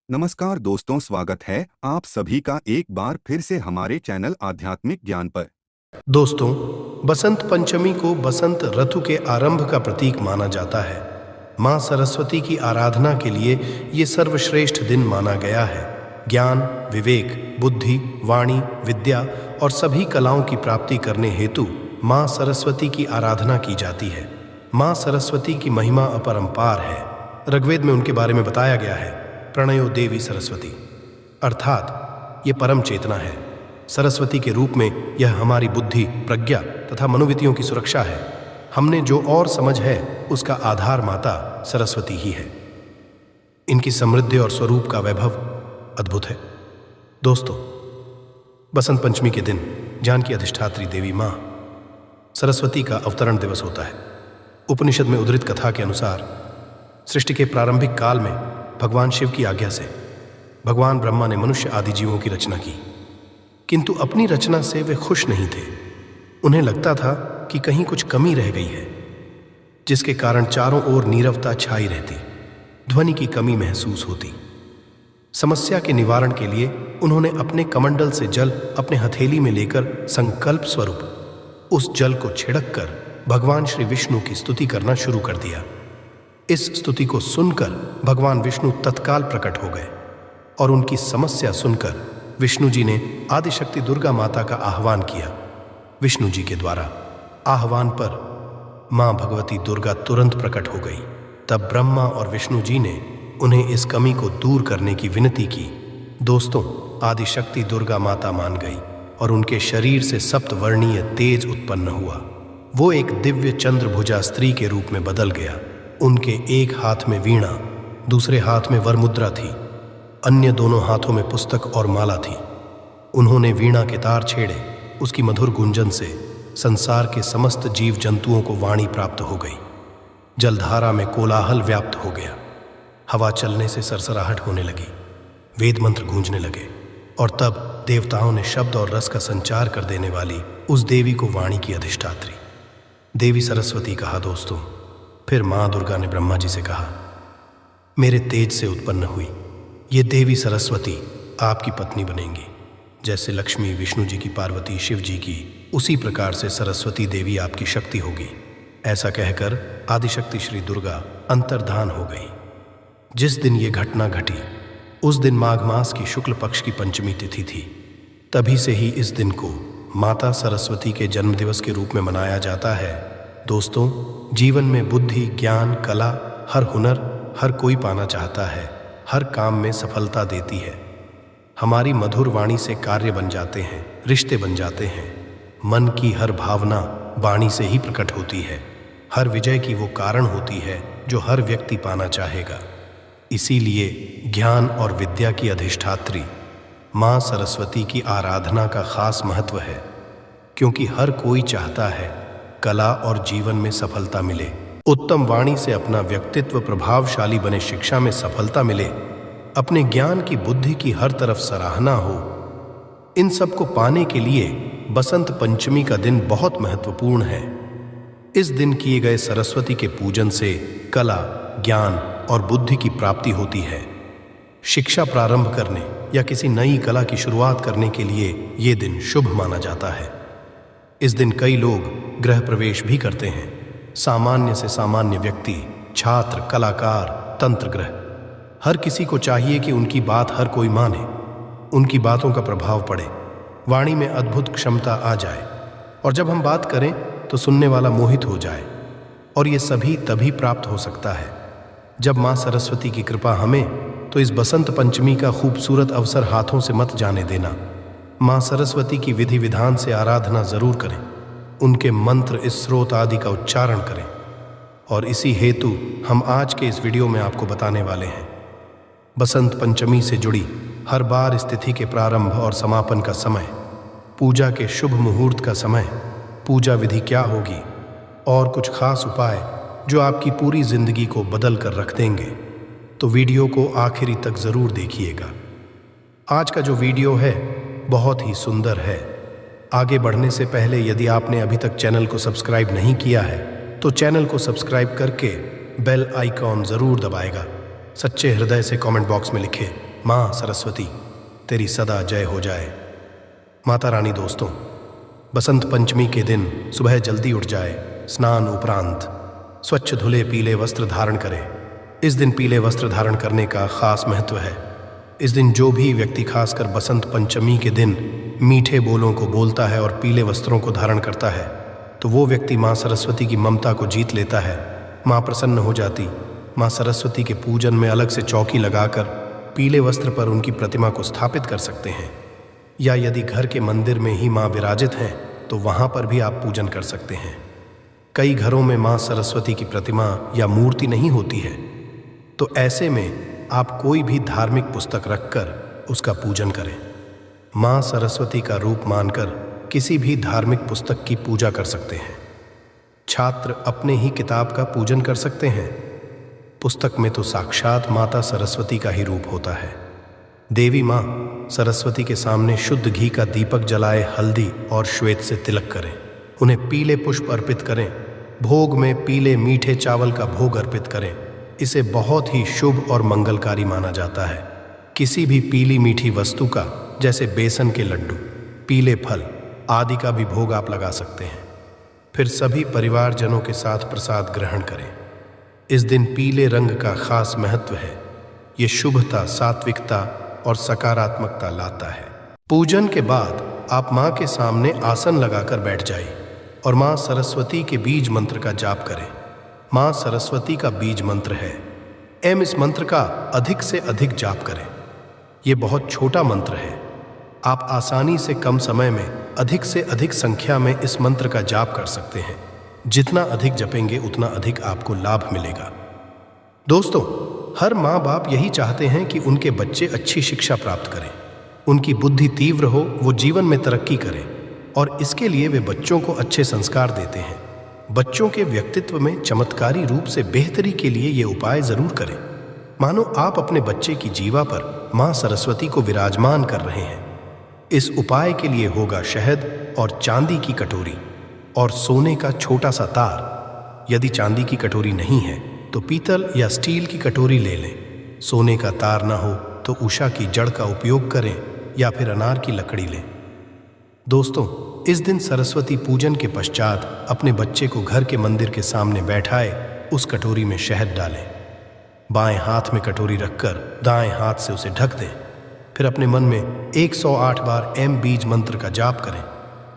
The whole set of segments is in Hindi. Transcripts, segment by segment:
नमस्कार दोस्तों, स्वागत है आप सभी का एक बार फिर से हमारे चैनल आध्यात्मिक ज्ञान पर। दोस्तों, बसंत पंचमी को बसंत ऋतु के आरंभ का प्रतीक माना जाता है। मां सरस्वती की आराधना के लिए ये सर्वश्रेष्ठ दिन माना गया है। ज्ञान, विवेक, बुद्धि, वाणी, विद्या और सभी कलाओं की प्राप्ति करने हेतु मां सरस्वती की आराधना की जाती है। मां सरस्वती की महिमा अपरंपार है। ऋग्वेद में उनके बारे में बताया गया है, प्रणयो देवी सरस्वती, अर्थात ये परम चेतना है। सरस्वती के रूप में यह हमारी बुद्धि, प्रज्ञा तथा मनोवृत्तियों की सुरक्षा है। हमने जो और समझ है उसका आधार माता सरस्वती ही है। इनकी समृद्धि और स्वरूप का वैभव अद्भुत है। दोस्तों, बसंत पंचमी के दिन ज्ञान की अधिष्ठात्री देवी मां सरस्वती का अवतरण दिवस होता है। उपनिषद में उद्धृत कथा के अनुसार सृष्टि के प्रारंभिक काल में भगवान शिव की आज्ञा से भगवान ब्रह्मा ने मनुष्य आदि जीवों की रचना की, किंतु अपनी रचना से वे खुश नहीं थे। उन्हें लगता था कि कहीं कुछ कमी रह गई है, जिसके कारण चारों ओर नीरवता छाई रहती, ध्वनि की कमी महसूस होती। समस्या के निवारण के लिए उन्होंने अपने कमंडल से जल अपने हथेली में लेकर संकल्प स्वरूप उस जल को छिड़क कर भगवान श्री विष्णु की स्तुति करना शुरू कर दिया। इस स्तुति को सुनकर भगवान विष्णु तत्काल प्रकट हो गए और उनकी समस्या सुनकर विष्णु जी ने आदिशक्ति दुर्गा माता का आह्वान किया। विष्णु जी के द्वारा आह्वान पर मां भगवती दुर्गा तुरंत प्रकट हो गई। तब ब्रह्मा और विष्णु जी ने उन्हें इस कमी को दूर करने की विनती की। दोस्तों, आदिशक्ति दुर्गा माता मान गई और उनके शरीर से सप्तवर्णीय तेज उत्पन्न हुआ। वो एक दिव्य चंद्रभुजा स्त्री के रूप में बदल गया। उनके एक हाथ में वीणा, दूसरे हाथ में वरमुद्रा थी, अन्य दोनों हाथों में पुस्तक और माला थी। उन्होंने वीणा के तार छेड़े, उसकी मधुर गुंजन से संसार के समस्त जीव जंतुओं को वाणी प्राप्त हो गई। जलधारा में कोलाहल व्याप्त हो गया, हवा चलने से सरसराहट होने लगी, वेद मंत्र गूंजने लगे और तब देवताओं ने शब्द और रस का संचार कर देने वाली उस देवी को वाणी की अधिष्ठात्री देवी सरस्वती कहा। दोस्तों, फिर मां दुर्गा ने ब्रह्मा जी से कहा, मेरे तेज से उत्पन्न हुई ये देवी सरस्वती आपकी पत्नी बनेंगी। जैसे लक्ष्मी विष्णु जी की पार्वती शिव जी की, उसी प्रकार से सरस्वती देवी आपकी शक्ति होगी। ऐसा कहकर आदिशक्ति श्री दुर्गा अंतर्धान हो गई। जिस दिन ये घटना घटी उस दिन माघ मास की शुक्ल पक्ष की पंचमी तिथि थी। तभी से ही इस दिन को माता सरस्वती के जन्मदिवस के रूप में मनाया जाता है। दोस्तों, जीवन में बुद्धि, ज्ञान, कला, हर हुनर हर कोई पाना चाहता है, हर काम में सफलता देती है। हमारी मधुर वाणी से कार्य बन जाते हैं, रिश्ते बन जाते हैं। मन की हर भावना वाणी से ही प्रकट होती है। हर विजय की वो कारण होती है जो हर व्यक्ति पाना चाहेगा। इसीलिए ज्ञान और विद्या की अधिष्ठात्री मां सरस्वती की आराधना का खास महत्व है, क्योंकि हर कोई चाहता है कला और जीवन में सफलता मिले, उत्तम वाणी से अपना व्यक्तित्व प्रभावशाली बने, शिक्षा में सफलता मिले, अपने ज्ञान की, बुद्धि की हर तरफ सराहना हो। इन सब को पाने के लिए बसंत पंचमी का दिन बहुत महत्वपूर्ण है। इस दिन किए गए सरस्वती के पूजन से कला, ज्ञान और बुद्धि की प्राप्ति होती है। शिक्षा प्रारंभ करने या किसी नई कला की शुरुआत करने के लिए ये दिन शुभ माना जाता है। इस दिन कई लोग गृह प्रवेश भी करते हैं। सामान्य से सामान्य व्यक्ति, छात्र, कलाकार, तंत्रग्रह, हर किसी को चाहिए कि उनकी बात हर कोई माने, उनकी बातों का प्रभाव पड़े, वाणी में अद्भुत क्षमता आ जाए और जब हम बात करें तो सुनने वाला मोहित हो जाए। और ये सभी तभी प्राप्त हो सकता है जब मां सरस्वती की कृपा हमें। तो इस बसंत पंचमी का खूबसूरत अवसर हाथों से मत जाने देना। मां सरस्वती की विधि विधान से आराधना जरूर करें, उनके मंत्र, स्रोत आदि का उच्चारण करें। और इसी हेतु हम आज के इस वीडियो में आपको बताने वाले हैं बसंत पंचमी से जुड़ी हर बार तिथि के प्रारंभ और समापन का समय, पूजा के शुभ मुहूर्त का समय, पूजा विधि क्या होगी और कुछ खास उपाय जो आपकी पूरी जिंदगी को बदल कर रख देंगे। तो वीडियो को आखिरी तक जरूर देखिएगा। आज का जो वीडियो है बहुत ही सुंदर है। आगे बढ़ने से पहले यदि आपने अभी तक चैनल को सब्सक्राइब नहीं किया है तो चैनल को सब्सक्राइब करके बेल आइकॉन जरूर दबाएगा। सच्चे हृदय से कमेंट बॉक्स में लिखे माँ सरस्वती तेरी सदा जय हो जाए। माता रानी दोस्तों, बसंत पंचमी के दिन सुबह जल्दी उठ जाए, स्नान उपरांत स्वच्छ धुले पीले वस्त्र धारण करें। इस दिन पीले वस्त्र धारण करने का खास महत्व है। इस दिन जो भी व्यक्ति खासकर बसंत पंचमी के दिन मीठे बोलों को बोलता है और पीले वस्त्रों को धारण करता है तो वो व्यक्ति माँ सरस्वती की ममता को जीत लेता है। माँ प्रसन्न हो जाती। माँ सरस्वती के पूजन में अलग से चौकी लगाकर पीले वस्त्र पर उनकी प्रतिमा को स्थापित कर सकते हैं, या यदि घर के मंदिर में ही माँ विराजित हैं तो वहाँ पर भी आप पूजन कर सकते हैं। कई घरों में माँ सरस्वती की प्रतिमा या मूर्ति नहीं होती है, तो ऐसे में आप कोई भी धार्मिक पुस्तक रखकर उसका पूजन करें। माँ सरस्वती का रूप मानकर किसी भी धार्मिक पुस्तक की पूजा कर सकते हैं। छात्र अपने ही किताब का पूजन कर सकते हैं। पुस्तक में तो साक्षात माता सरस्वती का ही रूप होता है। देवी माँ सरस्वती के सामने शुद्ध घी का दीपक जलाए हल्दी और श्वेत से तिलक करें। उन्हें पीले पुष्प अर्पित करें। भोग में पीले मीठे चावल का भोग अर्पित करें। इसे बहुत ही शुभ और मंगलकारी माना जाता है। किसी भी पीली मीठी वस्तु का, जैसे बेसन के लड्डू, पीले फल आदि का भी भोग आप लगा सकते हैं। फिर सभी परिवारजनों के साथ प्रसाद ग्रहण करें। इस दिन पीले रंग का खास महत्व है। ये शुभता, सात्विकता और सकारात्मकता लाता है। पूजन के बाद आप माँ के सामने आसन लगाकर बैठ जाइए और माँ सरस्वती के बीज मंत्र का जाप करें। माँ सरस्वती का बीज मंत्र है एम। इस मंत्र का अधिक से अधिक जाप करें। ये बहुत छोटा मंत्र है। आप आसानी से कम समय में अधिक से अधिक संख्या में इस मंत्र का जाप कर सकते हैं। जितना अधिक जपेंगे उतना अधिक आपको लाभ मिलेगा। दोस्तों, हर माँ बाप यही चाहते हैं कि उनके बच्चे अच्छी शिक्षा प्राप्त करें, उनकी बुद्धि तीव्र हो, वो जीवन में तरक्की करें, और इसके लिए वे बच्चों को अच्छे संस्कार देते हैं। बच्चों के व्यक्तित्व में चमत्कारी रूप से बेहतरी के लिए ये उपाय जरूर करें। मानो आप अपने बच्चे की जीवा पर माँ सरस्वती को विराजमान कर रहे हैं। इस उपाय के लिए होगा शहद और चांदी की कटोरी और सोने का छोटा सा तार। यदि चांदी की कटोरी नहीं है तो पीतल या स्टील की कटोरी ले लें। सोने का तार ना हो तो उषा की जड़ का उपयोग करें या फिर अनार की लकड़ी लें। दोस्तों, इस दिन सरस्वती पूजन के पश्चात अपने बच्चे को घर के मंदिर के सामने बैठाए उस कटोरी में शहद डालें। बाएं हाथ में कटोरी रखकर दाएं हाथ से उसे ढक दें। फिर अपने मन में 108 बार एम बीज मंत्र का जाप करें।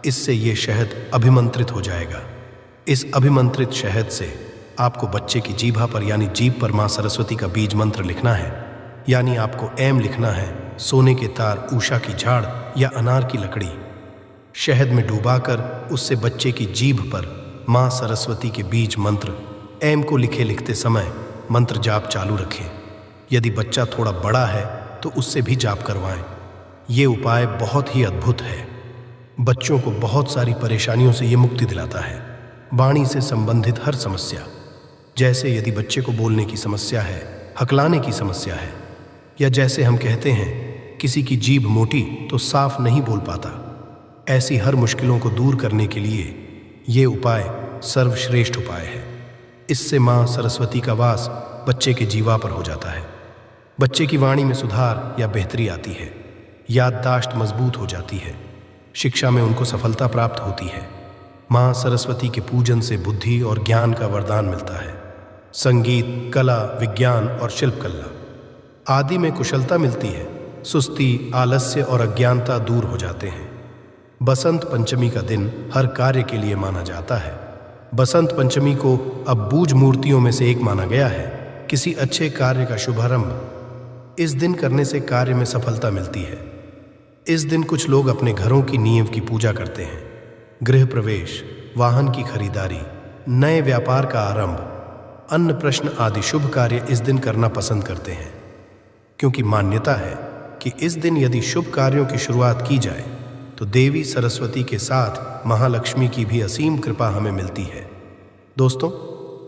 इससे ये शहद अभिमंत्रित हो जाएगा। इस अभिमंत्रित शहद से आपको बच्चे की जीभा पर यानी जीभ पर माँ सरस्वती का बीज मंत्र लिखना है। यानी आपको एम लिखना है, सोने के तार, उषा की झाड़ या अनार की लकड़ी। शहद में डुबाकर उससे बच्चे की जीभ पर माँ सरस्वती के बीज मंत्र एम को लिखते समय मंत्र जाप चालू रखें। यदि बच्चा थोड़ा बड़ा है तो उससे भी जाप करवाएं। ये उपाय बहुत ही अद्भुत है। बच्चों को बहुत सारी परेशानियों से ये मुक्ति दिलाता है। वाणी से संबंधित हर समस्या, जैसे यदि बच्चे को बोलने की समस्या है, हकलाने की समस्या है, या जैसे हम कहते हैं किसी की जीभ मोटी तो साफ नहीं बोल पाता, ऐसी हर मुश्किलों को दूर करने के लिए ये उपाय सर्वश्रेष्ठ उपाय है। इससे माँ सरस्वती का वास बच्चे के जीवा पर हो जाता है। बच्चे की वाणी में सुधार या बेहतरी आती है। याददाश्त मजबूत हो जाती है। शिक्षा में उनको सफलता प्राप्त होती है। माँ सरस्वती के पूजन से बुद्धि और ज्ञान का वरदान मिलता है। संगीत, कला, विज्ञान और शिल्पकला आदि में कुशलता मिलती है। सुस्ती, आलस्य और अज्ञानता दूर हो जाते हैं। बसंत पंचमी का दिन हर कार्य के लिए माना जाता है। बसंत पंचमी को अब बूझ मूर्तियों में से एक माना गया है। किसी अच्छे कार्य का शुभारंभ इस दिन करने से कार्य में सफलता मिलती है। इस दिन कुछ लोग अपने घरों की नींव की पूजा करते हैं। गृह प्रवेश, वाहन की खरीदारी, नए व्यापार का आरंभ, अन्न प्रश्न आदि शुभ कार्य इस दिन करना पसंद करते हैं, क्योंकि मान्यता है कि इस दिन यदि शुभ कार्यों की शुरुआत की जाए तो देवी सरस्वती के साथ महालक्ष्मी की भी असीम कृपा हमें मिलती है। दोस्तों,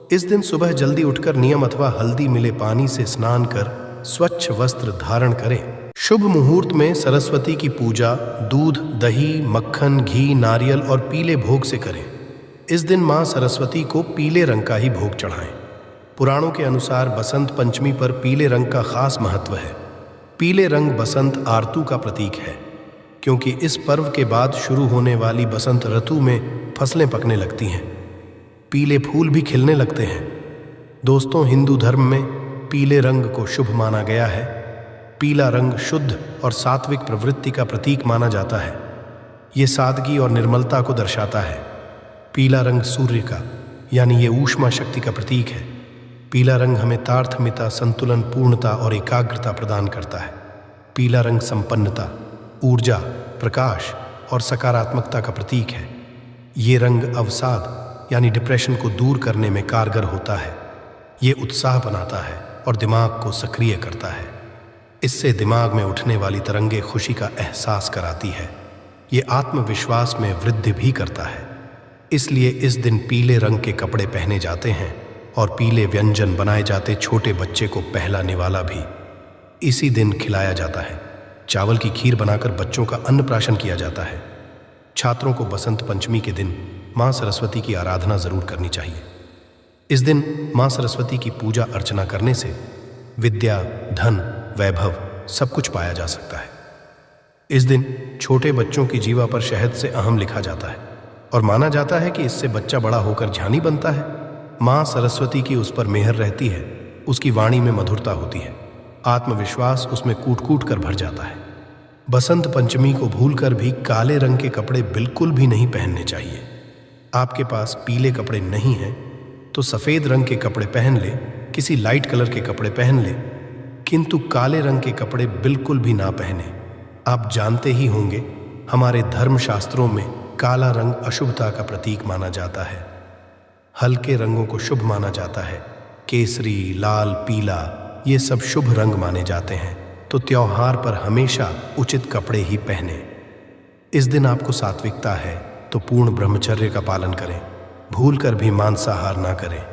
इस दिन सुबह जल्दी उठकर नियम अथवा हल्दी मिले पानी से स्नान कर स्वच्छ वस्त्र धारण करें। शुभ मुहूर्त में सरस्वती की पूजा दूध, दही, मक्खन, घी, नारियल और पीले भोग से करें। इस दिन माँ सरस्वती को पीले रंग का ही भोग चढ़ाएं। पुराणों के अनुसार बसंत पंचमी पर पीले रंग का खास महत्व है। पीले रंग बसंत आरतू का प्रतीक है, क्योंकि इस पर्व के बाद शुरू होने वाली बसंत ऋतु में फसलें पकने लगती हैं, पीले फूल भी खिलने लगते हैं। दोस्तों, हिंदू धर्म में पीले रंग को शुभ माना गया है। पीला रंग शुद्ध और सात्विक प्रवृत्ति का प्रतीक माना जाता है। ये सादगी और निर्मलता को दर्शाता है। पीला रंग सूर्य का यानी ये ऊष्मा शक्ति का प्रतीक है। पीला रंग हमें तारतम्यता, संतुलन, पूर्णता और एकाग्रता प्रदान करता है। पीला रंग संपन्नता, ऊर्जा, प्रकाश और सकारात्मकता का प्रतीक है। ये रंग अवसाद यानी डिप्रेशन को दूर करने में कारगर होता है। ये उत्साह बनाता है और दिमाग को सक्रिय करता है। इससे दिमाग में उठने वाली तरंगे खुशी का एहसास कराती है। ये आत्मविश्वास में वृद्धि भी करता है। इसलिए इस दिन पीले रंग के कपड़े पहने जाते हैं और पीले व्यंजन बनाए जाते। छोटे बच्चे को पहला निवाला भी इसी दिन खिलाया जाता है। चावल की खीर बनाकर बच्चों का अन्नप्राशन किया जाता है। छात्रों को बसंत पंचमी के दिन माँ सरस्वती की आराधना जरूर करनी चाहिए। इस दिन माँ सरस्वती की पूजा अर्चना करने से विद्या, धन, वैभव सब कुछ पाया जा सकता है। इस दिन छोटे बच्चों की जीवा पर शहद से अहम लिखा जाता है और माना जाता है कि इससे बच्चा बड़ा होकर ज्ञानी बनता है। माँ सरस्वती की उस पर मेहर रहती है। उसकी वाणी में मधुरता होती है। आत्मविश्वास उसमें कूट कूट कर भर जाता है। बसंत पंचमी को भूलकर भी काले रंग के कपड़े बिल्कुल भी नहीं पहनने चाहिए। आपके पास पीले कपड़े नहीं हैं तो सफ़ेद रंग के कपड़े पहन ले, किसी लाइट कलर के कपड़े पहन ले, किंतु काले रंग के कपड़े बिल्कुल भी ना पहने। आप जानते ही होंगे, हमारे धर्मशास्त्रों में काला रंग अशुभता का प्रतीक माना जाता है। हल्के रंगों को शुभ माना जाता है। केसरी, लाल, पीला ये सब शुभ रंग माने जाते हैं। तो त्योहार पर हमेशा उचित कपड़े ही पहने। इस दिन आपको सात्विकता है तो पूर्ण ब्रह्मचर्य का पालन करें। भूलकर भी मांसाहार ना करें।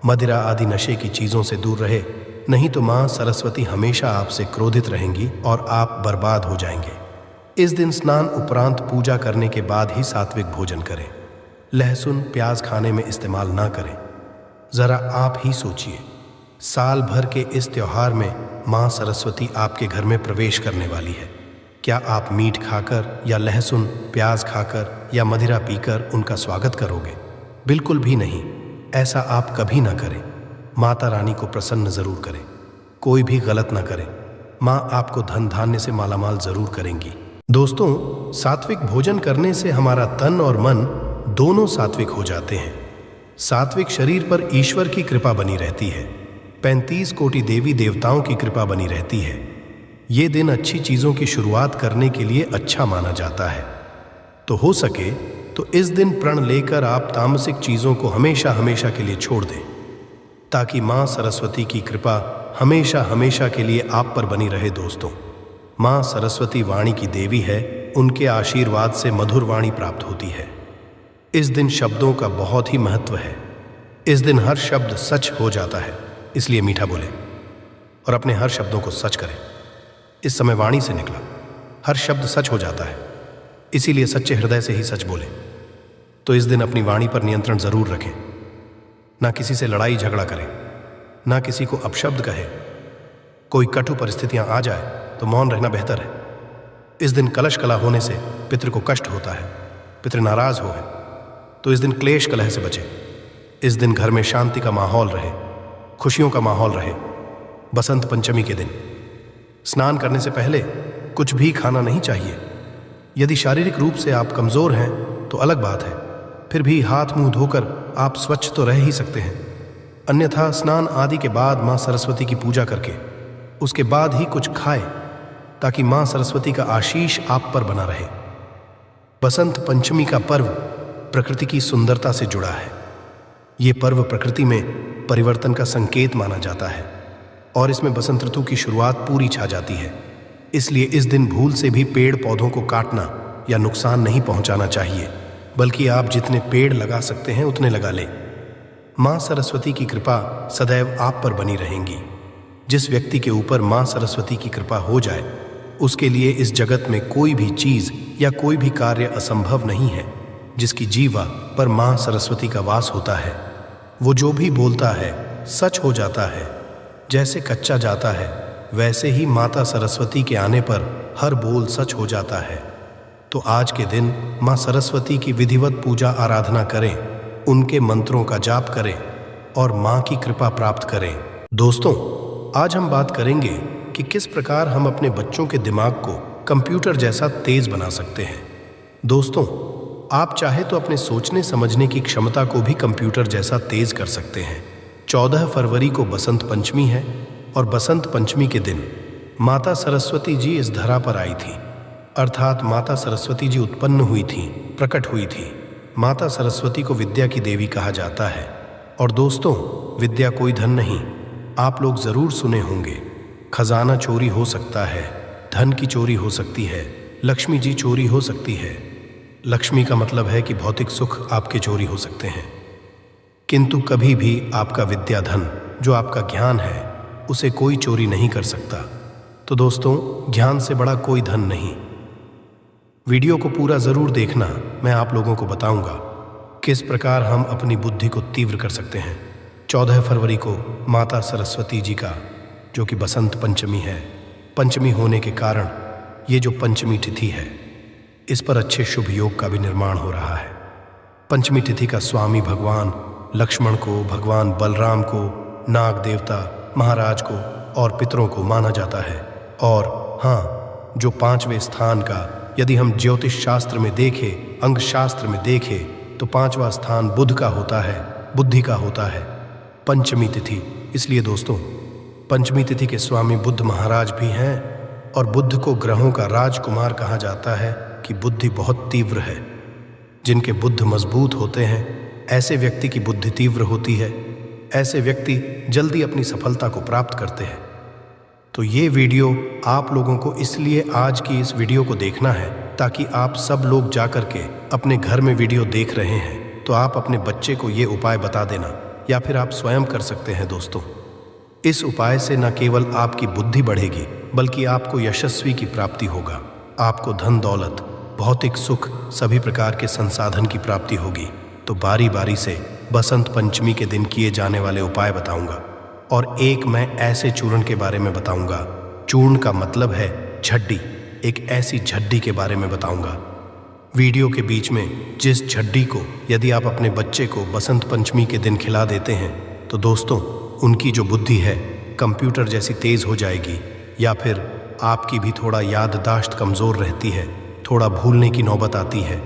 मदिरा आदि नशे की चीज़ों से दूर रहे, नहीं तो माँ सरस्वती हमेशा आपसे क्रोधित रहेंगी और आप बर्बाद हो जाएंगे। इस दिन स्नान उपरांत पूजा करने के बाद ही सात्विक भोजन करें। लहसुन, प्याज खाने में इस्तेमाल ना करें। ज़रा आप ही सोचिए, साल भर के इस त्योहार में माँ सरस्वती आपके घर में प्रवेश करने वाली है। क्या आप मीट खाकर या लहसुन, प्याज खाकर या मदिरा पीकर उनका स्वागत करोगे? बिल्कुल भी नहीं। ऐसा आप कभी ना करें। माता रानी को प्रसन्न जरूर करें। कोई भी गलत ना करें। माँ आपको धन धान्य से मालामाल जरूर करेंगी। दोस्तों, सात्विक भोजन करने से हमारा तन और मन दोनों सात्विक हो जाते हैं। सात्विक शरीर पर ईश्वर की कृपा बनी रहती है। 35 कोटि देवी देवताओं की कृपा बनी रहती है। ये दिन अच्छी चीज़ों की शुरुआत करने के लिए अच्छा माना जाता है। तो हो सके तो इस दिन प्रण लेकर आप तामसिक चीज़ों को हमेशा हमेशा के लिए छोड़ दें, ताकि माँ सरस्वती की कृपा हमेशा हमेशा के लिए आप पर बनी रहे। दोस्तों, माँ सरस्वती वाणी की देवी है। उनके आशीर्वाद से मधुर वाणी प्राप्त होती है। इस दिन शब्दों का बहुत ही महत्व है। इस दिन हर शब्द सच हो जाता है, इसलिए मीठा बोले और अपने हर शब्दों को सच करें। इस समय वाणी से निकला हर शब्द सच हो जाता है, इसीलिए सच्चे हृदय से ही सच बोले। तो इस दिन अपनी वाणी पर नियंत्रण जरूर रखें। ना किसी से लड़ाई झगड़ा करें, ना किसी को अपशब्द कहे। कोई कटु परिस्थितियां आ जाए तो मौन रहना बेहतर है। इस दिन कलश कला होने से पितृ को कष्ट होता है। पितृ नाराज हो तो इस दिन क्लेश कलह से बचे। इस दिन घर में शांति का माहौल रहे, खुशियों का माहौल रहे। बसंत पंचमी के दिन स्नान करने से पहले कुछ भी खाना नहीं चाहिए। यदि शारीरिक रूप से आप कमज़ोर हैं तो अलग बात है, फिर भी हाथ मुंह धोकर आप स्वच्छ तो रह ही सकते हैं। अन्यथा स्नान आदि के बाद माँ सरस्वती की पूजा करके उसके बाद ही कुछ खाएं, ताकि माँ सरस्वती का आशीष आप पर बना रहे। बसंत पंचमी का पर्व प्रकृति की सुंदरता से जुड़ा है। ये पर्व प्रकृति में परिवर्तन का संकेत माना जाता है और इसमें बसंत ऋतु की शुरुआत पूरी छा जाती है। इसलिए इस दिन भूल से भी पेड़ पौधों को काटना या नुकसान नहीं पहुंचाना चाहिए, बल्कि आप जितने पेड़ लगा सकते हैं उतने लगा लें। माँ सरस्वती की कृपा सदैव आप पर बनी रहेंगी। जिस व्यक्ति के ऊपर माँ सरस्वती की कृपा हो जाए, उसके लिए इस जगत में कोई भी चीज़ या कोई भी कार्य असंभव नहीं है। जिसकी जीवा पर माँ सरस्वती का वास होता है, वो जो भी बोलता है सच हो जाता है। जैसे कच्चा जाता है वैसे ही माता सरस्वती के आने पर हर बोल सच हो जाता है। तो आज के दिन माँ सरस्वती की विधिवत पूजा आराधना करें, उनके मंत्रों का जाप करें और माँ की कृपा प्राप्त करें। दोस्तों, आज हम बात करेंगे कि किस प्रकार हम अपने बच्चों के दिमाग को कंप्यूटर जैसा तेज बना सकते हैं। दोस्तों, आप चाहे तो अपने सोचने समझने की क्षमता को भी कंप्यूटर जैसा तेज कर सकते हैं। 14 फरवरी को बसंत पंचमी है और बसंत पंचमी के दिन माता सरस्वती जी इस धरा पर आई थी, अर्थात माता सरस्वती जी उत्पन्न हुई थी, प्रकट हुई थी। माता सरस्वती को विद्या की देवी कहा जाता है। और दोस्तों, विद्या कोई धन नहीं, आप लोग जरूर सुने होंगे। खजाना चोरी हो सकता है, धन की चोरी हो सकती है, लक्ष्मी जी चोरी हो सकती है। लक्ष्मी का मतलब है कि भौतिक सुख आपके चोरी हो सकते हैं, किंतु कभी भी आपका विद्या धन, जो आपका ज्ञान है, उसे कोई चोरी नहीं कर सकता। तो दोस्तों, ज्ञान से बड़ा कोई धन नहीं। वीडियो को पूरा जरूर देखना, मैं आप लोगों को बताऊंगा किस प्रकार हम अपनी बुद्धि को तीव्र कर सकते हैं। 14 फरवरी को माता सरस्वती जी का, जो कि बसंत पंचमी है, पंचमी होने के कारण ये जो पंचमी तिथि है, इस पर अच्छे शुभ योग का भी निर्माण हो रहा है। पंचमी तिथि का स्वामी भगवान लक्ष्मण को, भगवान बलराम को, नाग देवता महाराज को और पितरों को माना जाता है। और हाँ, जो 5वें स्थान का यदि हम ज्योतिष शास्त्र में देखें, अंग शास्त्र में देखें, तो 5वां स्थान बुध का होता है, बुद्धि का होता है पंचमी तिथि। इसलिए दोस्तों, पंचमी तिथि के स्वामी बुद्ध महाराज भी हैं और बुद्ध को ग्रहों का राजकुमार कहा जाता है कि बुद्धि बहुत तीव्र है। जिनके बुद्ध मजबूत होते हैं, ऐसे व्यक्ति की बुद्धि तीव्र होती है, ऐसे व्यक्ति जल्दी अपनी सफलता को प्राप्त करते हैं। तो ये वीडियो आप लोगों को इसलिए आज की इस वीडियो को देखना है ताकि आप सब लोग जाकर के अपने घर में वीडियो देख रहे हैं तो आप अपने बच्चे को ये उपाय बता देना, या फिर आप स्वयं कर सकते हैं। दोस्तों, इस उपाय से न केवल आपकी बुद्धि बढ़ेगी बल्कि आपको यशस्वी की प्राप्ति होगा, आपको धन दौलत, भौतिक सुख, सभी प्रकार के संसाधन की प्राप्ति होगी। तो बारी बारी से बसंत पंचमी के दिन किए जाने वाले उपाय बताऊंगा और एक मैं ऐसे चूर्ण के बारे में बताऊंगा। चूर्ण का मतलब है झड्डी, एक ऐसी झड्डी के बारे में बताऊंगा। वीडियो के बीच में जिस झड्डी को यदि आप अपने बच्चे को बसंत पंचमी के दिन खिला देते हैं तो दोस्तों, उनकी जो बुद्धि है कंप्यूटर जैसी तेज हो जाएगी, या फिर आपकी भी थोड़ा याददाश्त कमज़ोर रहती है, थोड़ा भूलने की नौबत आती है,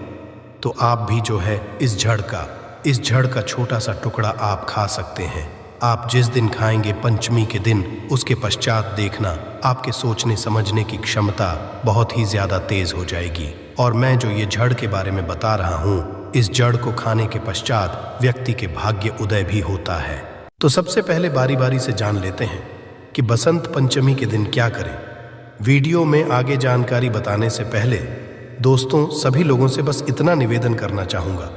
तो आप भी जो है इस जड़ का छोटा सा टुकड़ा आप खा सकते हैं। आप जिस दिन खाएंगे पंचमी के दिन, उसके पश्चात देखना आपके सोचने समझने की क्षमता बहुत ही ज़्यादा तेज हो जाएगी। और मैं जो ये जड़ के बारे में बता रहा हूँ, इस जड़ को खाने के पश्चात व्यक्ति के भाग्य उदय भी होता है। तो सबसे पहले बारी बारी से जान लेते हैं कि बसंत पंचमी के दिन क्या करें। वीडियो में आगे जानकारी बताने से पहले दोस्तों, सभी लोगों से बस इतना निवेदन करना चाहूँगा,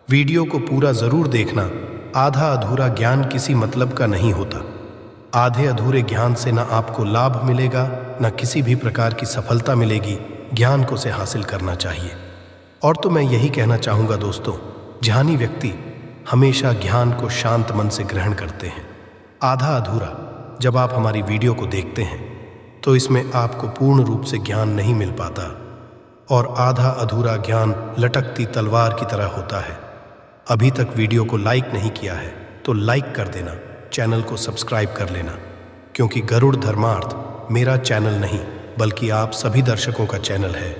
वीडियो को पूरा ज़रूर देखना। आधा अधूरा ज्ञान किसी मतलब का नहीं होता। आधे अधूरे ज्ञान से न आपको लाभ मिलेगा, न किसी भी प्रकार की सफलता मिलेगी। ज्ञान को से हासिल करना चाहिए। और तो मैं यही कहना चाहूँगा दोस्तों, ज्ञानी व्यक्ति हमेशा ज्ञान को शांत मन से ग्रहण करते हैं। आधा अधूरा जब आप हमारी वीडियो को देखते हैं तो इसमें आपको पूर्ण रूप से ज्ञान नहीं मिल पाता, और आधा अधूरा ज्ञान लटकती तलवार की तरह होता है। अभी तक वीडियो को लाइक नहीं किया है तो लाइक कर देना, चैनल को सब्सक्राइब कर लेना, क्योंकि गरुड़ धर्मार्थ मेरा चैनल नहीं बल्कि आप सभी दर्शकों का चैनल है।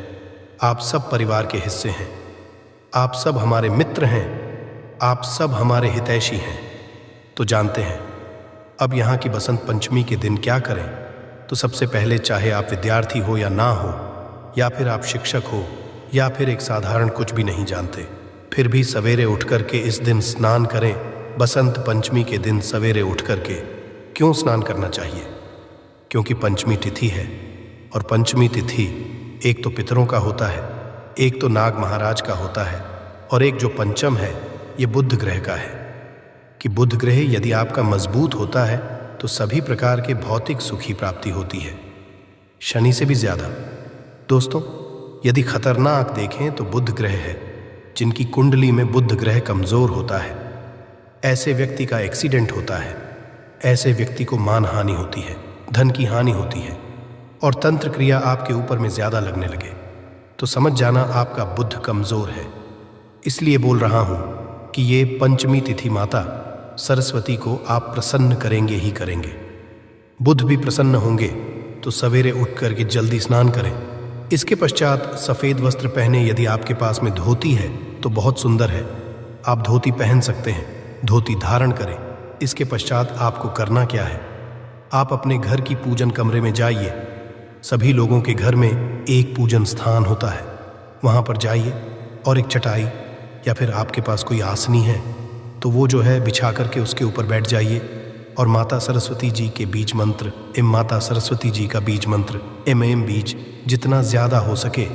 आप सब परिवार के हिस्से हैं, आप सब हमारे मित्र हैं, आप सब हमारे हितैषी हैं। तो जानते हैं अब यहाँ की बसंत पंचमी के दिन क्या करें। तो सबसे पहले, चाहे आप विद्यार्थी हो या ना हो, या फिर आप शिक्षक हो, या फिर एक साधारण कुछ भी नहीं जानते, फिर भी सवेरे उठ कर के इस दिन स्नान करें। बसंत पंचमी के दिन सवेरे उठ कर के क्यों स्नान करना चाहिए? क्योंकि पंचमी तिथि है, और पंचमी तिथि एक तो पितरों का होता है, एक तो नाग महाराज का होता है, और एक जो पंचम है ये बुध ग्रह का है। कि बुध ग्रह यदि आपका मजबूत होता है तो सभी प्रकार के भौतिक सुख की प्राप्ति होती है, शनि से भी ज्यादा। दोस्तों, यदि खतरनाक देखें तो बुध ग्रह है, जिनकी कुंडली में बुध ग्रह कमजोर होता है, ऐसे व्यक्ति का एक्सीडेंट होता है, ऐसे व्यक्ति को मानहानि होती है। धन की हानि होती है और तंत्र क्रिया आपके ऊपर में ज्यादा लगने लगे, तो समझ जाना आपका बुद्ध कमजोर है। इसलिए बोल रहा हूं कि ये पंचमी तिथि माता सरस्वती को आप प्रसन्न करेंगे ही करेंगे। बुध भी प्रसन्न होंगे तो सवेरे उठ करके जल्दी स्नान करें। इसके पश्चात सफेद वस्त्र पहने। यदि आपके पास में धोती है तो बहुत सुंदर है, आप धोती पहन सकते हैं, धोती धारण करें। इसके पश्चात आपको करना क्या है, आप अपने घर की पूजन कमरे में जाइए। सभी लोगों के घर में एक पूजन स्थान होता है, वहां पर जाइए और एक चटाई या फिर आपके पास कोई आसनी है तो वो जो है बिछा करके उसके ऊपर बैठ जाइए और माता सरस्वती जी के बीज मंत्र माता सरस्वती जी का बीज मंत्र बीज जितना ज़्यादा हो सके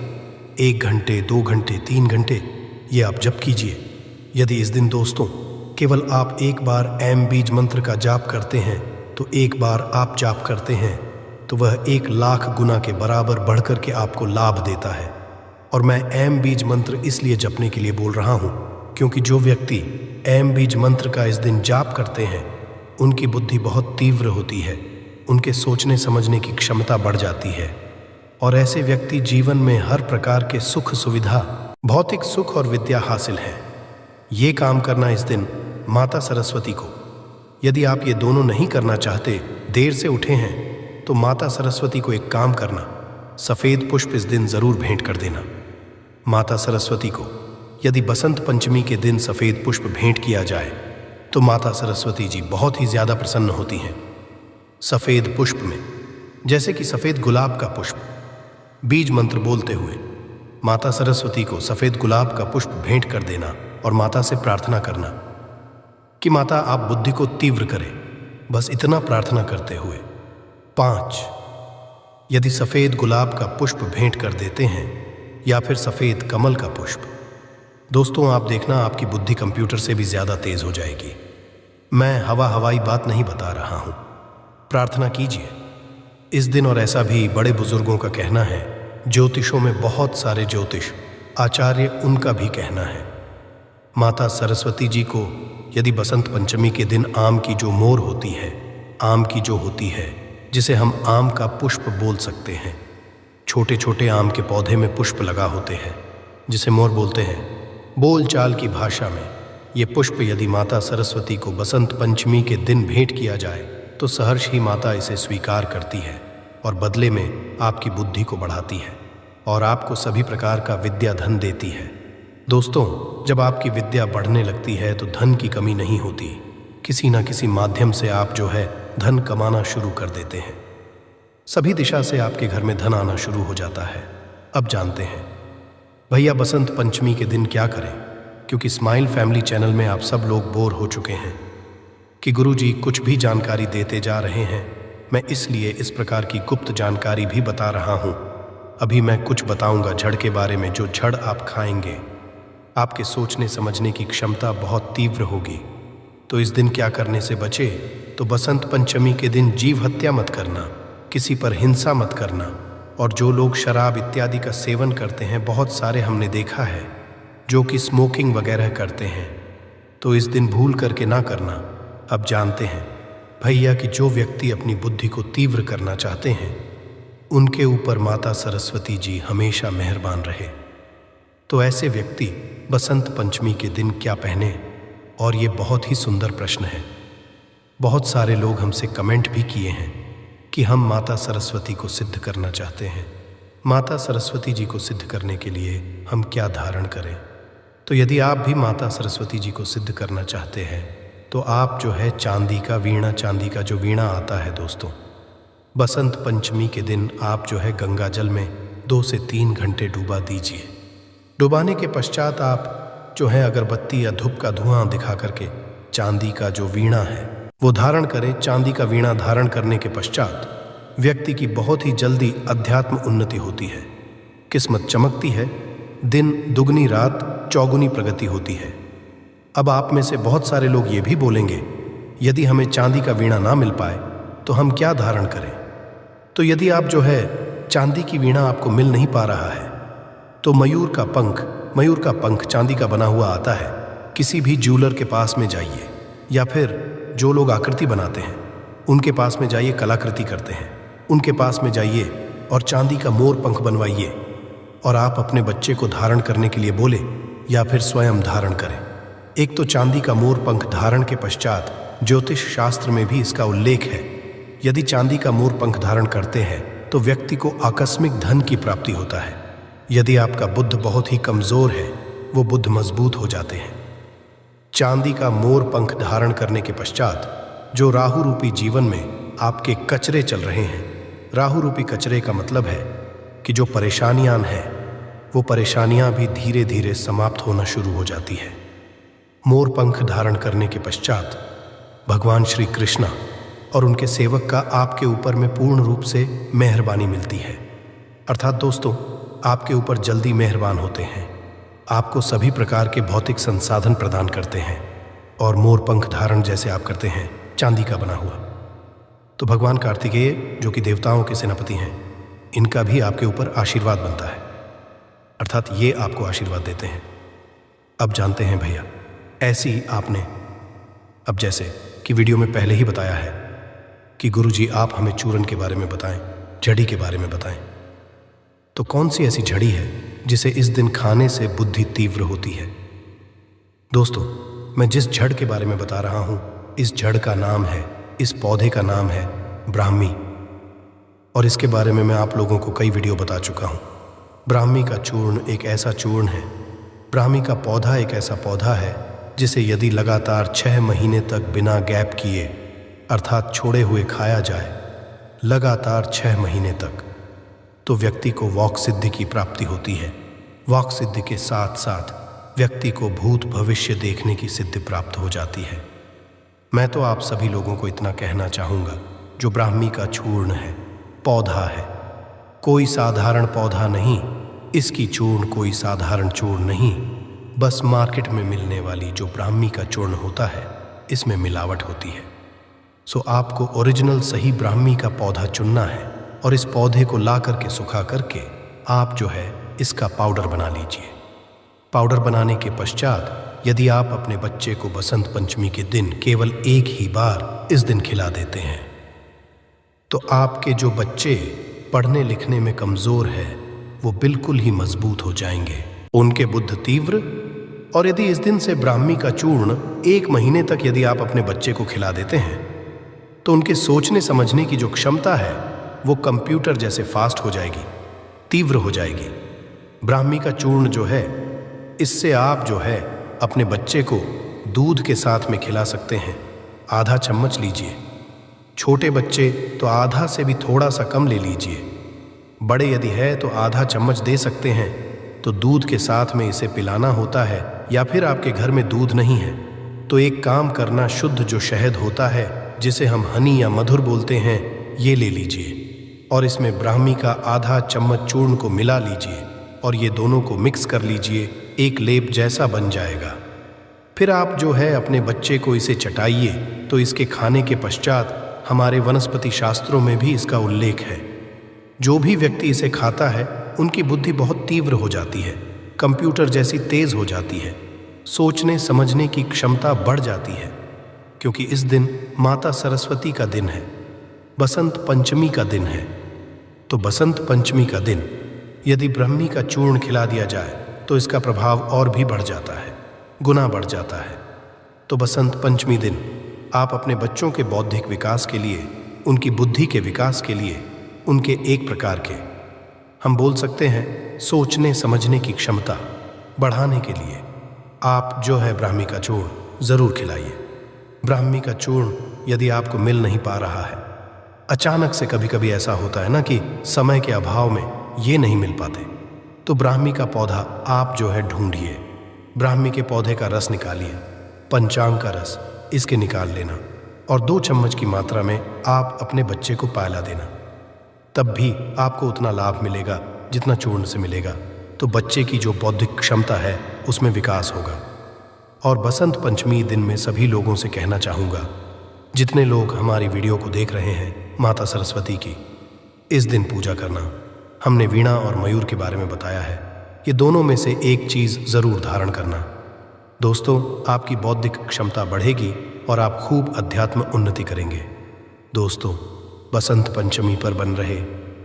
1 घंटे 2 घंटे 3 घंटे ये आप जप कीजिए। यदि इस दिन दोस्तों केवल आप एक बार बीज मंत्र का जाप करते हैं तो एक बार आप जाप करते हैं तो वह 1 लाख गुना के बराबर बढ़कर के आपको लाभ देता है। और मैं बीज मंत्र इसलिए जपने के लिए बोल रहा हूँ क्योंकि जो व्यक्ति बीज मंत्र का इस दिन जाप करते हैं उनकी बुद्धि बहुत तीव्र होती है, उनके सोचने समझने की क्षमता बढ़ जाती है और ऐसे व्यक्ति जीवन में हर प्रकार के सुख सुविधा, भौतिक सुख और विद्या हासिल है। ये काम करना इस दिन माता सरस्वती को। यदि आप ये दोनों नहीं करना चाहते, देर से उठे हैं, तो माता सरस्वती को एक काम करना, सफ़ेद पुष्प इस दिन ज़रूर भेंट कर देना। माता सरस्वती को यदि बसंत पंचमी के दिन सफ़ेद पुष्प भेंट किया जाए तो माता सरस्वती जी बहुत ही ज़्यादा प्रसन्न होती हैं। सफ़ेद पुष्प में जैसे कि सफ़ेद गुलाब का पुष्प, बीज मंत्र बोलते हुए माता सरस्वती को सफ़ेद गुलाब का पुष्प भेंट कर देना और माता से प्रार्थना करना कि माता आप बुद्धि को तीव्र करें, बस इतना प्रार्थना करते हुए। 5, यदि सफ़ेद गुलाब का पुष्प भेंट कर देते हैं या फिर सफ़ेद कमल का पुष्प, दोस्तों आप देखना आपकी बुद्धि कंप्यूटर से भी ज़्यादा तेज़ हो जाएगी। मैं हवाई बात नहीं बता रहा हूँ, प्रार्थना कीजिए इस दिन। और ऐसा भी बड़े बुजुर्गों का कहना है, ज्योतिषों में बहुत सारे ज्योतिष आचार्य, उनका भी कहना है माता सरस्वती जी को यदि बसंत पंचमी के दिन आम की जो मोर होती है, आम की जो होती है जिसे हम आम का पुष्प बोल सकते हैं, छोटे छोटे आम के पौधे में पुष्प लगा होते हैं जिसे मोर बोलते हैं बोलचाल की भाषा में। ये पुष्प यदि माता सरस्वती को बसंत पंचमी के दिन भेंट किया जाए तो सहर्ष ही माता इसे स्वीकार करती है और बदले में आपकी बुद्धि को बढ़ाती है और आपको सभी प्रकार का विद्या धन देती है। दोस्तों जब आपकी विद्या बढ़ने लगती है तो धन की कमी नहीं होती, किसी न किसी माध्यम से आप जो है धन कमाना शुरू कर देते हैं। सभी दिशा से आपके घर में धन आना शुरू हो जाता है। अब जानते हैं भैया बसंत पंचमी के दिन क्या करें, क्योंकि स्माइल फैमिली चैनल में आप सब लोग बोर हो चुके हैं कि गुरुजी कुछ भी जानकारी देते जा रहे हैं। मैं इसलिए इस प्रकार की गुप्त जानकारी भी बता रहा हूँ। अभी मैं कुछ बताऊंगा झड़ के बारे में, जो झड़ आप खाएंगे आपके सोचने समझने की क्षमता बहुत तीव्र होगी। तो इस दिन क्या करने से बचे, तो बसंत पंचमी के दिन जीव हत्या मत करना, किसी पर हिंसा मत करना, और जो लोग शराब इत्यादि का सेवन करते हैं, बहुत सारे हमने देखा है जो कि स्मोकिंग वगैरह करते हैं, तो इस दिन भूल करके ना करना। अब जानते हैं भैया कि जो व्यक्ति अपनी बुद्धि को तीव्र करना चाहते हैं उनके ऊपर माता सरस्वती जी हमेशा मेहरबान रहे। तो ऐसे व्यक्ति बसंत पंचमी के दिन क्या पहने, और ये बहुत ही सुंदर प्रश्न है। बहुत सारे लोग हमसे कमेंट भी किए हैं कि हम माता सरस्वती को सिद्ध करना चाहते हैं। माता सरस्वती जी को सिद्ध करने के लिए हम क्या धारण करें। तो यदि आप भी माता सरस्वती जी को सिद्ध करना चाहते हैं तो आप जो है चांदी का वीणा, चांदी का जो वीणा आता है दोस्तों, बसंत पंचमी के दिन आप जो है गंगा जल में 2 से 3 घंटे डुबा दीजिए। डुबाने के पश्चात आप जो है अगरबत्ती या धूप का धुआं दिखा करके चांदी का जो वीणा है वो धारण करें। चांदी का वीणा धारण करने के पश्चात व्यक्ति की बहुत ही जल्दी अध्यात्म उन्नति होती है, किस्मत चमकती है, दिन दुगनी रात चौगुनी प्रगति होती है। अब आप में से बहुत सारे लोग ये भी बोलेंगे यदि हमें चांदी का वीणा ना मिल पाए तो हम क्या धारण करें। तो यदि आप जो है चांदी की वीणा आपको मिल नहीं पा रहा है तो मयूर का पंख चांदी का बना हुआ आता है, किसी भी ज्वेलर के पास में जाइए, या फिर जो लोग आकृति बनाते हैं उनके पास में जाइए, कलाकृति करते हैं। उनके पास में जाइए और चांदी का मोर पंख बनवाइए और आप अपने बच्चे को धारण करने के लिए बोले या फिर स्वयं धारण करें। एक तो चांदी का मोर पंख धारण के पश्चात ज्योतिष शास्त्र में भी इसका उल्लेख है। यदि चांदी का मोर पंख धारण करते हैं तो व्यक्ति को आकस्मिक धन की प्राप्ति होता है। यदि आपका बुद्ध बहुत ही कमजोर है, वो बुद्ध मजबूत हो जाते हैं। चांदी का मोर पंख धारण करने के पश्चात जो राहु रूपी जीवन में आपके कचरे चल रहे हैं, राहु रूपी कचरे का मतलब है कि जो परेशानियां हैं वो परेशानियां भी धीरे धीरे समाप्त होना शुरू हो जाती है। मोर पंख धारण करने के पश्चात भगवान श्री कृष्णा और उनके सेवक का आपके ऊपर में पूर्ण रूप से मेहरबानी मिलती है। अर्थात दोस्तों, आपके ऊपर जल्दी मेहरबान होते हैं, आपको सभी प्रकार के भौतिक संसाधन प्रदान करते हैं। और मोर पंख धारण जैसे आप करते हैं चांदी का बना हुआ, तो भगवान कार्तिकेय जो कि देवताओं के सेनापति हैं, इनका भी आपके ऊपर आशीर्वाद बनता है। अर्थात ये आपको आशीर्वाद देते हैं। अब जानते हैं भैया, ऐसी आपने अब जैसे कि वीडियो में पहले ही बताया है कि गुरुजी आप हमें चूरन के बारे में बताएं, झड़ी के बारे में बताएं। तो कौन सी ऐसी झड़ी है जिसे इस दिन खाने से बुद्धि तीव्र होती है? दोस्तों, मैं जिस जड़ के बारे में बता रहा हूं, इस जड़ का नाम है, इस पौधे का नाम है ब्राह्मी। और इसके बारे में मैं आप लोगों को कई वीडियो बता चुका हूं। ब्राह्मी का चूर्ण एक ऐसा चूर्ण है, ब्राह्मी का पौधा एक ऐसा पौधा है जिसे यदि लगातार 6 महीने तक बिना गैप किए अर्थात छोड़े हुए खाया जाए लगातार 6 महीने तक, तो व्यक्ति को वाक सिद्धि की प्राप्ति होती है। वाक सिद्धि के साथ साथ व्यक्ति को भूत भविष्य देखने की सिद्धि प्राप्त हो जाती है। मैं तो आप सभी लोगों को इतना कहना चाहूँगा, जो ब्राह्मी का चूर्ण है, पौधा है, कोई साधारण पौधा नहीं, इसकी चूर्ण कोई साधारण चूर्ण नहीं, बस मार्केट में मिलने वाली जो ब्राह्मी का चूर्ण होता है, इसमें मिलावट होती है। सो आपको ओरिजिनल सही ब्राह्मी का पौधा चुनना है और इस पौधे को ला करके सुखा करके आप जो है इसका पाउडर बना लीजिए। पाउडर बनाने के पश्चात यदि आप अपने बच्चे को बसंत पंचमी के दिन केवल एक ही बार इस दिन खिला देते हैं, तो आपके जो बच्चे पढ़ने लिखने में कमजोर है वो बिल्कुल ही मजबूत हो जाएंगे, उनके बुद्ध तीव्र। और यदि इस दिन से ब्राह्मी का चूर्ण 1 महीने तक यदि आप अपने बच्चे को खिला देते हैं, तो उनके सोचने समझने की जो क्षमता है वो कंप्यूटर जैसे फास्ट हो जाएगी, तीव्र हो जाएगी। ब्राह्मी का चूर्ण जो है, इससे आप जो है अपने बच्चे को दूध के साथ में खिला सकते हैं। आधा चम्मच लीजिए, छोटे बच्चे तो आधा से भी थोड़ा सा कम ले लीजिए, बड़े यदि है तो आधा चम्मच दे सकते हैं। तो दूध के साथ में इसे पिलाना होता है, या फिर आपके घर में दूध नहीं है तो एक काम करना, शुद्ध जो शहद होता है जिसे हम हनी या मधुर बोलते हैं, ये ले लीजिए और इसमें ब्राह्मी का आधा चम्मच चूर्ण को मिला लीजिए और ये दोनों को मिक्स कर लीजिए, एक लेप जैसा बन जाएगा। फिर आप जो है अपने बच्चे को इसे चटाइए। तो इसके खाने के पश्चात हमारे वनस्पति शास्त्रों में भी इसका उल्लेख है, जो भी व्यक्ति इसे खाता है उनकी बुद्धि बहुत तीव्र हो जाती है, कंप्यूटर जैसी तेज हो जाती है, सोचने समझने की क्षमता बढ़ जाती है। क्योंकि इस दिन माता सरस्वती का दिन है, बसंत पंचमी का दिन है। तो बसंत पंचमी का दिन यदि ब्राह्मी का चूर्ण खिला दिया जाए तो इसका प्रभाव और भी बढ़ जाता है, गुना बढ़ जाता है। तो बसंत पंचमी दिन आप अपने बच्चों के बौद्धिक विकास के लिए, उनकी बुद्धि के विकास के लिए, उनके एक प्रकार के हम बोल सकते हैं सोचने समझने की क्षमता बढ़ाने के लिए आप जो है ब्राह्मी का चूर्ण ज़रूर खिलाइए। ब्राह्मी का चूर्ण यदि आपको मिल नहीं पा रहा है, अचानक से कभी कभी ऐसा होता है ना कि समय के अभाव में ये नहीं मिल पाते, तो ब्राह्मी का पौधा आप जो है ढूंढिए, ब्राह्मी के पौधे का रस निकालिए, पंचांग का रस इसके निकाल लेना और 2 चम्मच की मात्रा में आप अपने बच्चे को पिला देना। तब भी आपको उतना लाभ मिलेगा जितना चूर्ण से मिलेगा। तो बच्चे की जो बौद्धिक क्षमता है उसमें विकास होगा। और बसंत पंचमी दिन में सभी लोगों से कहना चाहूँगा, जितने लोग हमारी वीडियो को देख रहे हैं, माता सरस्वती की इस दिन पूजा करना। हमने वीणा और मयूर के बारे में बताया है, ये दोनों में से एक चीज़ ज़रूर धारण करना। दोस्तों, आपकी बौद्धिक क्षमता बढ़ेगी और आप खूब अध्यात्म उन्नति करेंगे। दोस्तों, बसंत पंचमी पर बन रहे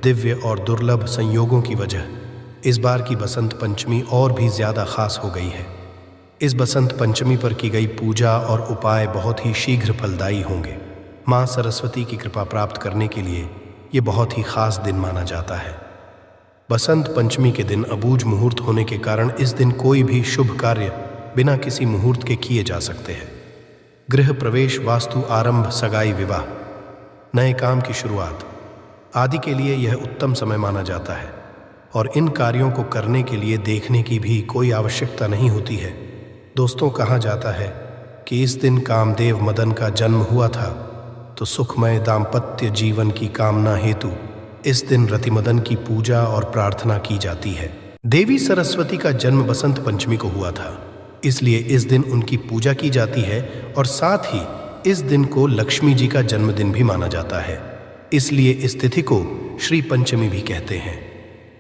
दिव्य और दुर्लभ संयोगों की वजह इस बार की बसंत पंचमी और भी ज़्यादा खास हो गई है। इस बसंत पंचमी पर की गई पूजा और उपाय बहुत ही शीघ्र फलदायी होंगे। माँ सरस्वती की कृपा प्राप्त करने के लिए ये बहुत ही खास दिन माना जाता है। बसंत पंचमी के दिन अबूझ मुहूर्त होने के कारण इस दिन कोई भी शुभ कार्य बिना किसी मुहूर्त के किए जा सकते हैं। गृह प्रवेश, वास्तु आरंभ, सगाई, विवाह, नए काम की शुरुआत आदि के लिए यह उत्तम समय माना जाता है और इन कार्यों को करने के लिए देखने की भी कोई आवश्यकता नहीं होती है। दोस्तों, कहा जाता है कि इस दिन कामदेव मदन का जन्म हुआ था, तो सुखमय दाम्पत्य जीवन की कामना हेतु इस दिन रतिमदन की पूजा और प्रार्थना की जाती है। देवी सरस्वती का जन्म बसंत पंचमी को हुआ था, इसलिए इस दिन उनकी पूजा की जाती है और साथ ही इस दिन को लक्ष्मी जी का जन्मदिन भी माना जाता है, इसलिए इस तिथि को श्री पंचमी भी कहते हैं।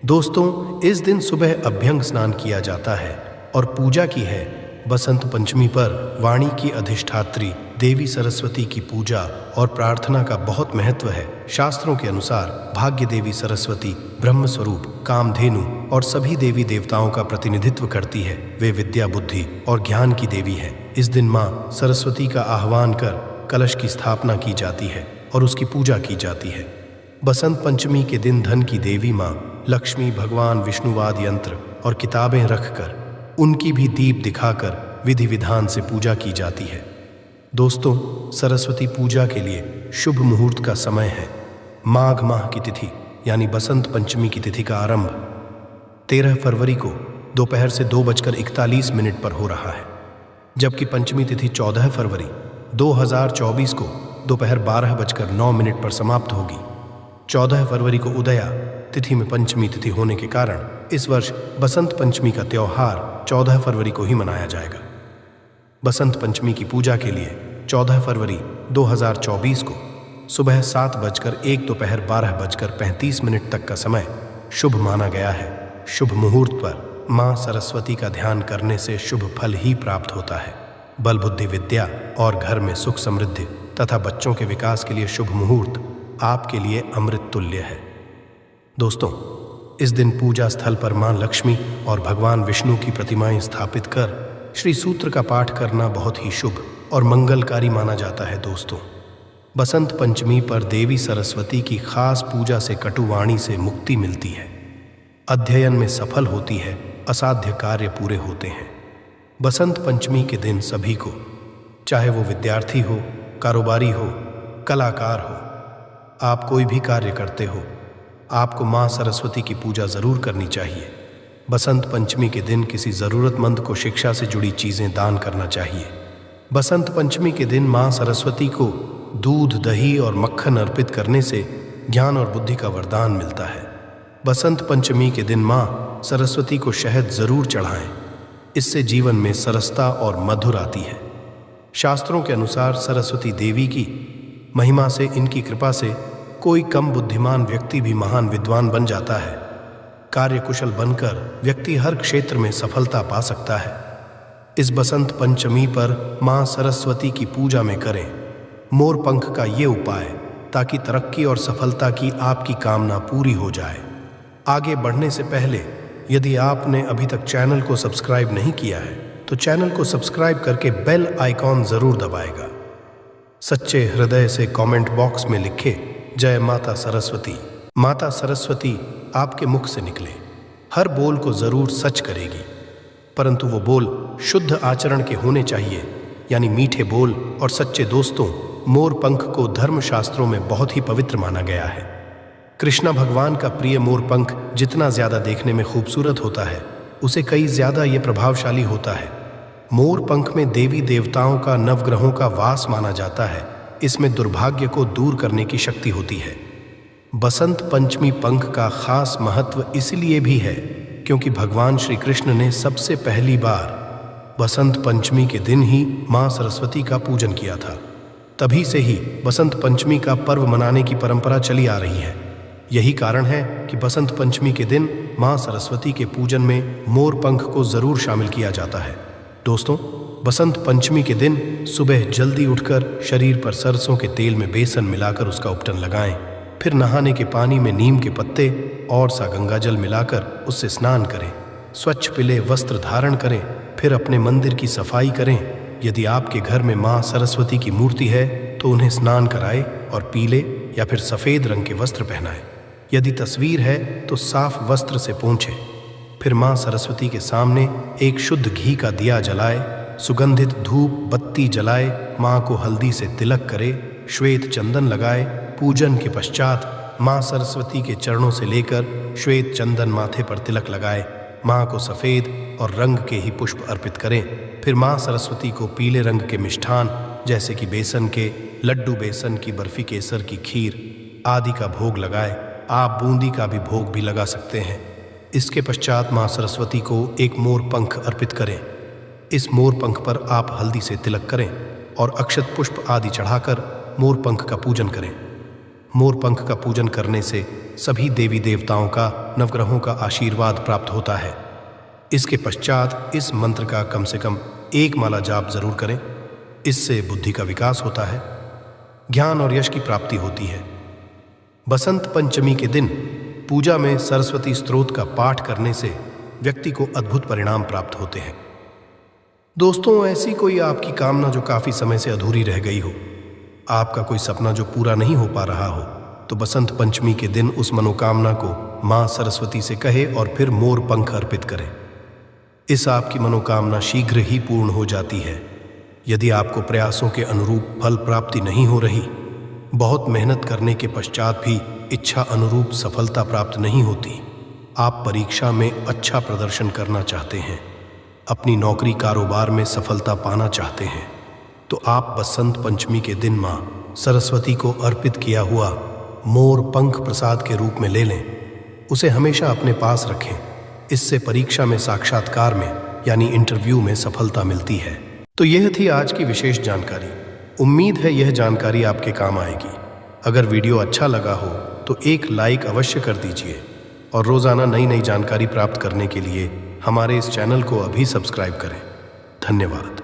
दोस्तों, इस दिन सुबह अभ्यंग स्नान किया जाता है और पूजा की है। बसंत पंचमी पर वाणी की अधिष्ठात्री देवी सरस्वती की पूजा और प्रार्थना का बहुत महत्व है। शास्त्रों के अनुसार भाग्य देवी सरस्वती ब्रह्म स्वरूप, कामधेनु और सभी देवी देवताओं का प्रतिनिधित्व करती है। वे विद्या, बुद्धि और ज्ञान की देवी है। इस दिन माँ सरस्वती का आह्वान कर कलश की स्थापना की जाती है और उसकी पूजा की जाती है। बसंत पंचमी के दिन धन की देवी माँ लक्ष्मी, भगवान विष्णुवाद यंत्र और किताबें रखकर उनकी भी दीप दिखाकर विधि विधान से पूजा की जाती है। दोस्तों, सरस्वती पूजा के लिए शुभ मुहूर्त का समय है माघ माह की तिथि यानी बसंत पंचमी की तिथि का आरंभ 13 फरवरी को दोपहर से 2:41 पर हो रहा है, जबकि पंचमी तिथि 14 फरवरी 2024 को दोपहर 12:09 पर समाप्त होगी। 14 फरवरी को उदया तिथि में पंचमी तिथि होने के कारण इस वर्ष बसंत पंचमी का त्यौहार 14 फरवरी को ही मनाया जाएगा। बसंत पंचमी की पूजा के लिए 14 फरवरी 2024 को सुबह 7:01 दोपहर 12:35 तक का समय शुभ माना गया है। शुभ मुहूर्त पर माँ सरस्वती का ध्यान करने से शुभ फल ही प्राप्त होता है। बल, बुद्धि, विद्या और घर में सुख समृद्धि तथा बच्चों के विकास के लिए शुभ मुहूर्त आपके लिए अमृत तुल्य है। दोस्तों, इस दिन पूजा स्थल पर मां लक्ष्मी और भगवान विष्णु की प्रतिमाएं स्थापित कर श्री सूत्र का पाठ करना बहुत ही शुभ और मंगलकारी माना जाता है। दोस्तों, बसंत पंचमी पर देवी सरस्वती की खास पूजा से कटुवाणी से मुक्ति मिलती है, अध्ययन में सफल होती है, असाध्य कार्य पूरे होते हैं। बसंत पंचमी के दिन सभी को, चाहे वो विद्यार्थी हो, कारोबारी हो, कलाकार हो, आप कोई भी कार्य करते हो, आपको माँ सरस्वती की पूजा ज़रूर करनी चाहिए। बसंत पंचमी के दिन किसी ज़रूरतमंद को शिक्षा से जुड़ी चीज़ें दान करना चाहिए। बसंत पंचमी के दिन माँ सरस्वती को दूध, दही और मक्खन अर्पित करने से ज्ञान और बुद्धि का वरदान मिलता है। बसंत पंचमी के दिन माँ सरस्वती को शहद ज़रूर चढ़ाएं, इससे जीवन में सरसता और मधुर आती है। शास्त्रों के अनुसार सरस्वती देवी की महिमा से, इनकी कृपा से कोई कम बुद्धिमान व्यक्ति भी महान विद्वान बन जाता है। कार्य कुशल बनकर व्यक्ति हर क्षेत्र में सफलता पा सकता है। इस बसंत पंचमी पर माँ सरस्वती की पूजा में करें मोर पंख का ये उपाय, ताकि तरक्की और सफलता की आपकी कामना पूरी हो जाए। आगे बढ़ने से पहले यदि आपने अभी तक चैनल को सब्सक्राइब नहीं किया है तो चैनल को सब्सक्राइब करके बेल आइकॉन ज़रूर दबाएगा। सच्चे हृदय से कमेंट बॉक्स में लिखे जय माता सरस्वती। माता सरस्वती आपके मुख से निकले हर बोल को ज़रूर सच करेगी, परंतु वो बोल शुद्ध आचरण के होने चाहिए, यानी मीठे बोल और सच्चे। दोस्तों, मोर पंख को धर्मशास्त्रों में बहुत ही पवित्र माना गया है। कृष्णा भगवान का प्रिय मोर पंख जितना ज़्यादा देखने में खूबसूरत होता है, उसे कई ज़्यादा ये प्रभावशाली होता है। मोर पंख में देवी देवताओं का, नवग्रहों का वास माना जाता है। इसमें दुर्भाग्य को दूर करने की शक्ति होती है। बसंत पंचमी पंख का खास महत्व इसलिए भी है क्योंकि भगवान श्री कृष्ण ने सबसे पहली बार बसंत पंचमी के दिन ही माँ सरस्वती का पूजन किया था। तभी से ही बसंत पंचमी का पर्व मनाने की परंपरा चली आ रही है। यही कारण है कि बसंत पंचमी के दिन माँ सरस्वती के पूजन में मोर पंख को ज़रूर शामिल किया जाता है। दोस्तों, बसंत पंचमी के दिन सुबह जल्दी उठकर शरीर पर सरसों के तेल में बेसन मिलाकर उसका उपटन लगाएं। फिर नहाने के पानी में नीम के पत्ते और सा गंगाजल मिलाकर उससे स्नान करें। स्वच्छ पीले वस्त्र धारण करें। फिर अपने मंदिर की सफाई करें। यदि आपके घर में माँ सरस्वती की मूर्ति है तो उन्हें स्नान कराएं और पीले या फिर सफ़ेद रंग के वस्त्र पहनाएं। यदि तस्वीर है तो साफ वस्त्र से पोंछें। फिर माँ सरस्वती के सामने एक शुद्ध घी का दिया जलाए, सुगंधित धूप बत्ती जलाए, माँ को हल्दी से तिलक करे, श्वेत चंदन लगाए। पूजन के पश्चात माँ सरस्वती के चरणों से लेकर श्वेत चंदन माथे पर तिलक लगाए। माँ को सफ़ेद और रंग के ही पुष्प अर्पित करें। फिर माँ सरस्वती को पीले रंग के मिष्ठान जैसे कि बेसन के लड्डू, बेसन की बर्फी, केसर की खीर आदि का भोग लगाए। आप बूंदी का भी भोग भी लगा सकते हैं। इसके पश्चात माँ सरस्वती को एक मोर पंख अर्पित करें। इस मोर पंख पर आप हल्दी से तिलक करें और अक्षत पुष्प आदि चढ़ाकर मोर पंख का पूजन करें। मोर पंख का पूजन करने से सभी देवी देवताओं का, नवग्रहों का आशीर्वाद प्राप्त होता है। इसके पश्चात इस मंत्र का कम से कम 1 माला जाप जरूर करें। इससे बुद्धि का विकास होता है, ज्ञान और यश की प्राप्ति होती है। बसंत पंचमी के दिन पूजा में सरस्वती स्तोत्र का पाठ करने से व्यक्ति को अद्भुत परिणाम प्राप्त होते हैं। दोस्तों, ऐसी कोई आपकी कामना जो काफी समय से अधूरी रह गई हो, आपका कोई सपना जो पूरा नहीं हो पा रहा हो, तो बसंत पंचमी के दिन उस मनोकामना को मां सरस्वती से कहे और फिर मोर पंख अर्पित करें। इस आपकी मनोकामना शीघ्र ही पूर्ण हो जाती है। यदि आपको प्रयासों के अनुरूप फल प्राप्ति नहीं हो रही, बहुत मेहनत करने के पश्चात भी इच्छा अनुरूप सफलता प्राप्त नहीं होती, आप परीक्षा में अच्छा प्रदर्शन करना चाहते हैं, अपनी नौकरी कारोबार में सफलता पाना चाहते हैं, तो आप बसंत पंचमी के दिन मां सरस्वती को अर्पित किया हुआ मोर पंख प्रसाद के रूप में ले लें। उसे हमेशा अपने पास रखें। इससे परीक्षा में, साक्षात्कार में यानी इंटरव्यू में सफलता मिलती है। तो यह थी आज की विशेष जानकारी। उम्मीद है यह जानकारी आपके काम आएगी। अगर वीडियो अच्छा लगा हो तो एक लाइक अवश्य कर दीजिए और रोज़ाना नई नई जानकारी प्राप्त करने के लिए हमारे इस चैनल को अभी सब्सक्राइब करें। धन्यवाद।